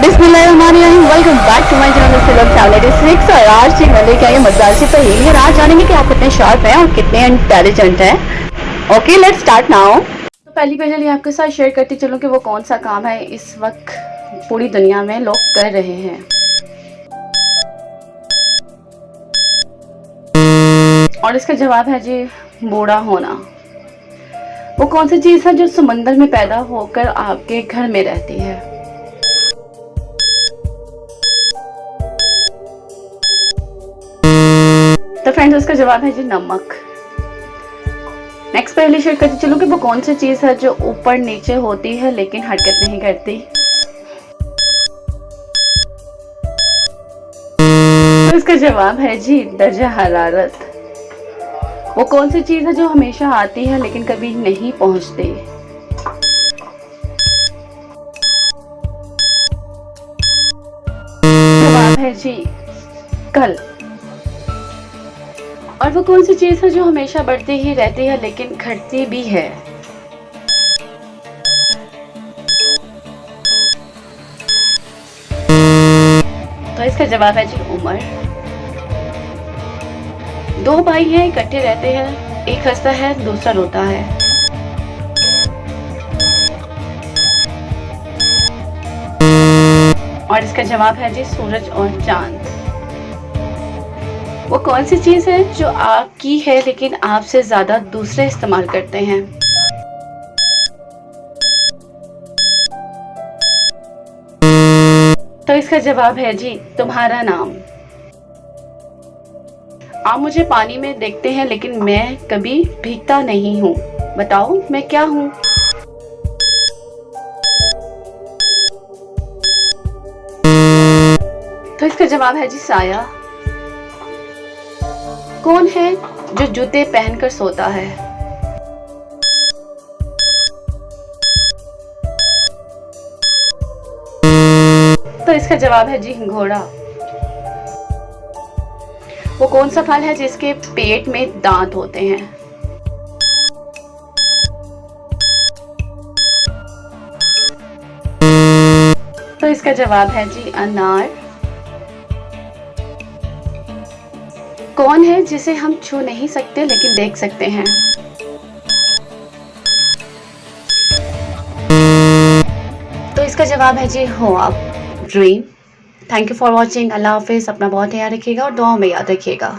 बिस्मिल्लाहिर्रहमानिर्रहीम। Welcome back to my channel film traveller 6 और आज की मैंने क्या ये मजेदार सी पहेली और आज जानेंगे कि आप कितने शार्प हैं और कितने इंटेलिजेंट हैं। Okay let's start now. तो पहली पहेली आपके साथ शेयर करती चलूं कि वो कौन सा काम है इस वक्त पूरी दुनिया में लोग कर रहे हैं। और इसका जवाब है जी बूढ़ा होना। वो कौन सी चीज है जो समंदर में पैदा होकर आपके घर में रहती है। तो फ्रेंड्स उसका जवाब है जी नमक। नेक्स्ट पहले शेयर करती चलूं कि वो कौन सी चीज है जो ऊपर नीचे होती है लेकिन हरकत नहीं करती। तो इसका जवाब है जी दर्जा हरारत। वो कौन सी चीज है जो हमेशा आती है लेकिन कभी नहीं पहुंचती। जवाब है जी कल। और वो कौन सी चीज है जो हमेशा बढ़ती ही रहती है लेकिन घटती भी है। तो इसका जवाब है जी उम्र। दो भाई हैं इकट्ठे रहते हैं, एक हंसता है दूसरा रोता है। और इसका जवाब है जी सूरज और चांद। वो कौन सी चीज है जो आपकी है लेकिन आपसे ज्यादा दूसरे इस्तेमाल करते हैं। तो इसका जवाब है जी तुम्हारा नाम। आप मुझे पानी में देखते हैं लेकिन मैं कभी भीगता नहीं हूँ, बताओ मैं क्या हूँ। तो इसका जवाब है जी साया। कौन है जो जूते पहनकर सोता है। तो इसका जवाब है जी घोड़ा। वो कौन सा फल है जिसके पेट में दांत होते हैं। तो इसका जवाब है जी अनार। कौन है जिसे हम छू नहीं सकते लेकिन देख सकते हैं। तो इसका जवाब है जी ख्वाब, dream. Thank you for watching. अल्लाह हाफिज। अपना बहुत ख्याल रखिएगा और दुआओं में याद रखिएगा।